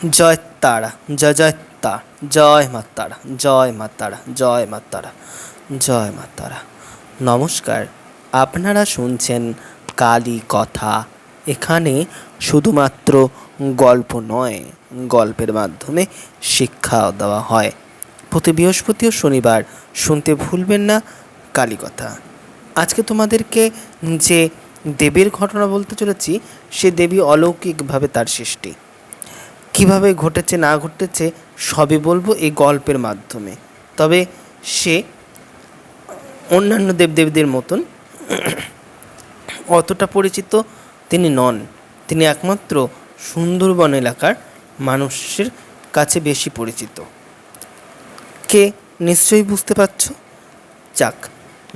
জয় তারা, জয় জয় তারা, জয় মা তারা, জয় মা তারা, জয় মা তারা, জয় মা তারা। নমস্কার, আপনারা শুনছেন কালী কথা। এখানে শুধুমাত্র গল্প নয়, গল্পের মাধ্যমে শিক্ষাও দেওয়া হয়। প্রতি বৃহস্পতি ও শনিবার শুনতে ভুলবেন না কালী কথা। আজকে তোমাদেরকে যে দেবীর ঘটনা বলতে চলেছি, সে দেবী অলৌকিকভাবে তার সৃষ্টি। কীভাবে ঘটেছে না ঘটেছে সবই বলবো এই গল্পের মাধ্যমে। তবে সে অন্যান্য দেবদেবীদের মতন অতটা পরিচিত তিনি নন। তিনি একমাত্র সুন্দরবন এলাকার মানুষের কাছে বেশি পরিচিত। কে নিশ্চয়ই বুঝতে পারছ? যাক,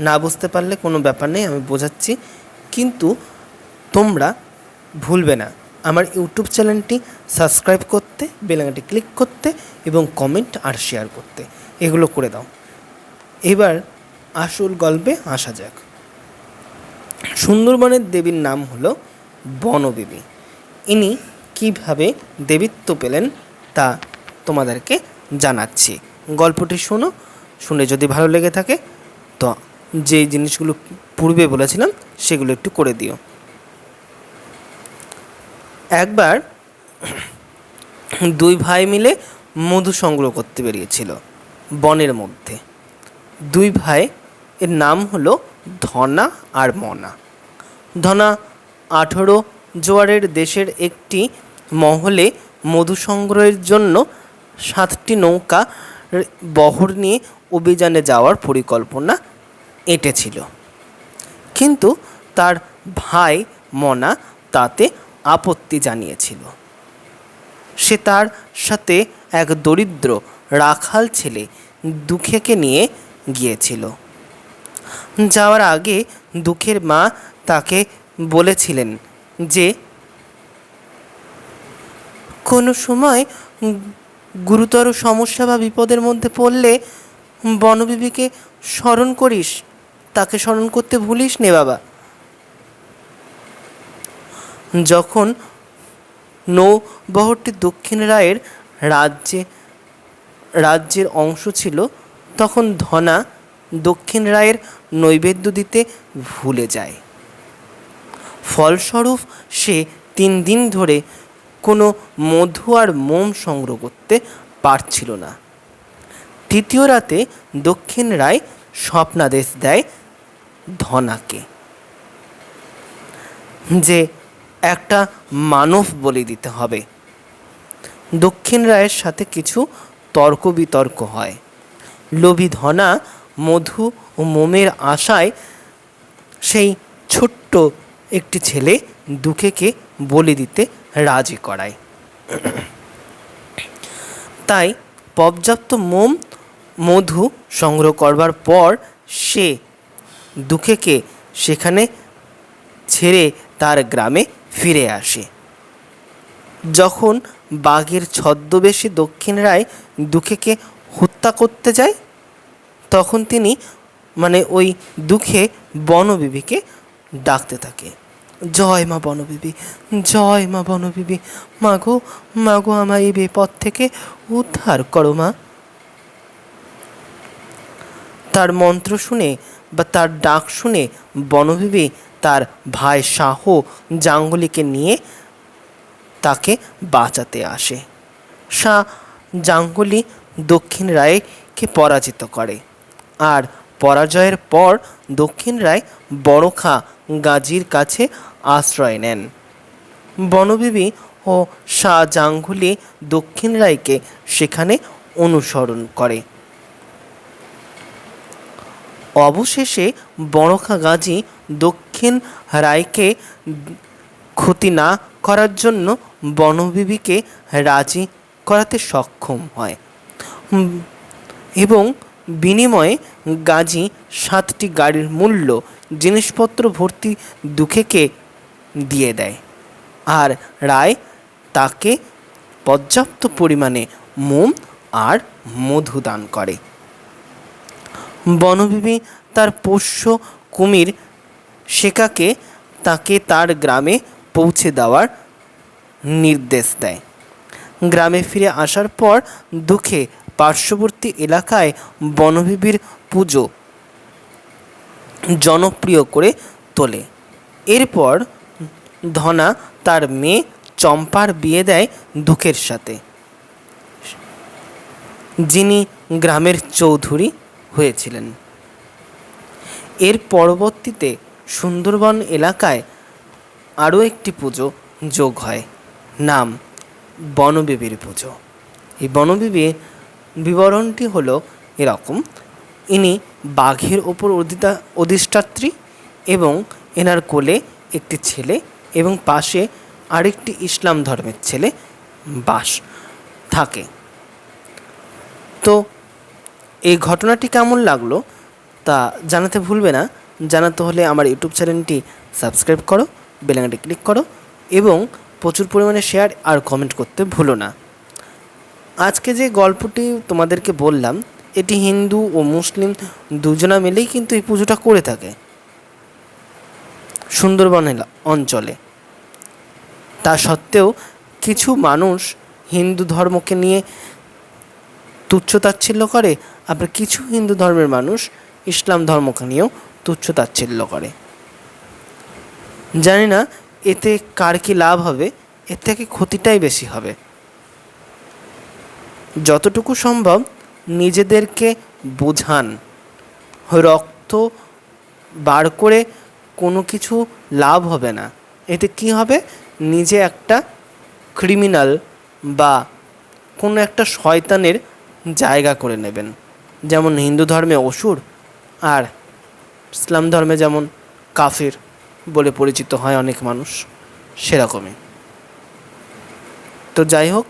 না বুঝতে পারলে কোনো ব্যাপার নেই, আমি বোঝাচ্ছি। কিন্তু তোমরা ভুলবে না আমার ইউটিউব চ্যানেলটি সাবস্ক্রাইব করতে, বেল আইকনটি ক্লিক করতে এবং কমেন্ট আর শেয়ার করতে। এগুলো করে দাও। এবার আসল গল্পে আসা যাক। সুন্দরবনের দেবীর নাম হলো বনদেবী। ইনি কীভাবে দেবীত্ব পেলেন তা তোমাদেরকে জানাচ্ছি। গল্পটি শোনো, শুনে যদি ভালো লেগে থাকে তো যে জিনিসগুলো পূর্বে বলেছিলাম সেগুলো একটু করে দিও। একবার দুই ভাই মিলে মধু সংগ্রহ করতে বেরিয়েছিল বনের মধ্যে। দুই ভাই এর নাম হলো ধনা আর মনা। ধনা 18 জোয়ারের দেশের একটি মহলে মধু সংগ্রহের জন্য 7টি নৌকা বহর নিয়ে অভিযানে যাওয়ার পরিকল্পনা এঁটেছিল। কিন্তু তার ভাই মনা তাতে আপত্তি জানিয়েছিল। সে তার সাথে এক দরিদ্র রাখাল ছেলে দুঃখেকে নিয়ে গিয়েছিল। যাওয়ার আগে দুঃখের মা তাকে বলেছিলেন যে কোনো সময় গুরুতর সমস্যা বা বিপদের মধ্যে পড়লে বনবিবিকে স্মরণ করিস, তাকে স্মরণ করতে ভুলিস নে বাবা। যখন নৌবহরটি দক্ষিণ রায়ের রাজ্যের অংশ ছিল, তখন ধনা দক্ষিণ রায়ের নৈবেদ্য দিতে ভুলে যায়। ফলস্বরূপ সে 3 দিন ধরে কোনো মধু আর মোম সংগ্রহ করতে পারছিল না। তৃতীয় রাতে দক্ষিণ রায় স্বপ্নাদেশ দেয় ধনাকে যে একটা মানব বলি দিতে হবে। দক্ষিণ রায়ের সাথে কিছু তর্ক বিতর্ক হয়। লোভী ধনা মধু ও মোমের আশায় সেই ছোট্ট একটি ছেলে দুঃখেকে বলি দিতে রাজি করায়। তাই পর্যাপ্ত মোম মধু সংগ্রহ করবার পর সে দুঃখেকে সেখানে ছেড়ে তার গ্রামে ফিরে আসে। যখন বাঘের ছদ্মবেশে দক্ষিণ রায় দুঃখেকে হত্যা করতে যায়, তখন তিনি ওই দুঃখে বনবিবিকে ডাকতে থাকে, জয় মা বনবিবি, জয় মা বনবিবি, মাগো মাগো আমায় এই বিপদ থেকে উদ্ধার করো মা। তার মন্ত্র শুনে বা তার ডাক শুনে বনবিবি তার ভাই শাহ জাঙ্গলিকে নিয়ে তাকে বাঁচাতে আসে। শাহ জাঙ্গলি দক্ষিণ রায়কে পরাজিত করে আর পরাজয়ের পর দক্ষিণ রায় বড়খা গাজীর কাছে আশ্রয় নেন। বনবিবি ও শাহ জাঙ্গলি দক্ষিণ রায়কে সেখানে অনুসরণ করে। অবশেষে বড়খা গাজী দক্ষিণ রায়কে ক্ষতি না করার জন্য বনবিবিকে রাজি করাতে সক্ষম হয় এবং বিনিময়ে গাজী 7টি গাড়ির মূল্য জিনিসপত্র ভর্তি দুঃখেকে দিয়ে দেয় আর রায় তাকে পর্যাপ্ত পরিমাণে মোম আর মধু দান করে। বনবিবি তার পোষ্য কুমির শেখাকে তাকে তার গ্রামে পৌঁছে দেওয়ার নির্দেশ দেয়। গ্রামে ফিরে আসার পর দুঃখে পার্শ্ববর্তী এলাকায় বনবিবির পুজো জনপ্রিয় করে তোলে। এরপর ধনা তার মেয়ে চম্পার বিয়ে দেয় দুঃখের সাথে, যিনি গ্রামের চৌধুরী হয়েছিলেন। এর পরবর্তীতে সুন্দরবন এলাকায় আরও একটি পুজো যোগ হয়, নাম বনবিবির পুজো। এই বনবিবির বিবরণটি হলো এরকম: ইনি বাঘের ওপর অধিষ্ঠাত্রী এবং এনার কোলে একটি ছেলে এবং পাশে আরেকটি ইসলাম ধর্মের ছেলে বাস থাকে। তো এই ঘটনাটি কেমন লাগলো তা জানাতে ভুলবে না। জানাতে হলে আমার ইউটিউব চ্যানেলটি সাবস্ক্রাইব করো, বেল আইকনটি ক্লিক করো এবং প্রচুর পরিমাণে শেয়ার আর কমেন্ট করতে ভুলো না। আজকে যে গল্পটি তোমাদেরকে বললাম, এটি হিন্দু ও মুসলিম দুজনা মিলেই কিন্তু এই পুজোটা করে থাকে সুন্দরবন অঞ্চলে। তা সত্ত্বেও কিছু মানুষ হিন্দু ধর্মকে নিয়ে তুচ্ছ-তাচ্ছিল্য করে, আবার কিছু হিন্দু ধর্মের মানুষ ইসলাম ধর্মকে নিয়েও তুচ্ছ-তাচ্ছিল্য করে। জানি না এতে কার কী লাভ হবে, এর থেকে ক্ষতিটাই বেশি হবে। যতটুকু সম্ভব নিজেদেরকে বোঝান। রক্ত বার করে কোনো কিছু লাভ হবে না। এতে কি হবে, নিজে একটা ক্রিমিনাল বা কোনো একটা শয়তানের জায়গা করে নেবেন। যেমন হিন্দু ধর্মে অসুর আর ইসলাম ধর্মে যেমন কাফির বলে পরিচিত হয় অনেক মানুষ, সেরকমই। তো যাই হোক,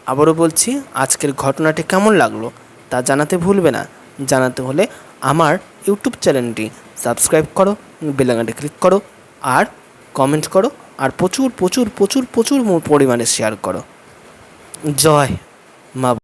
আবারও বলছি, আজকের ঘটনাটি কেমন লাগলো তা জানাতে ভুলবে না। জানাতে হলে আমার ইউটিউব চ্যানেলটি সাবস্ক্রাইব করো, বেল আইকনটি ক্লিক করো আর কমেন্ট করো আর প্রচুর প্রচুর প্রচুর প্রচুর পরিমাণে শেয়ার করো। জয় মা।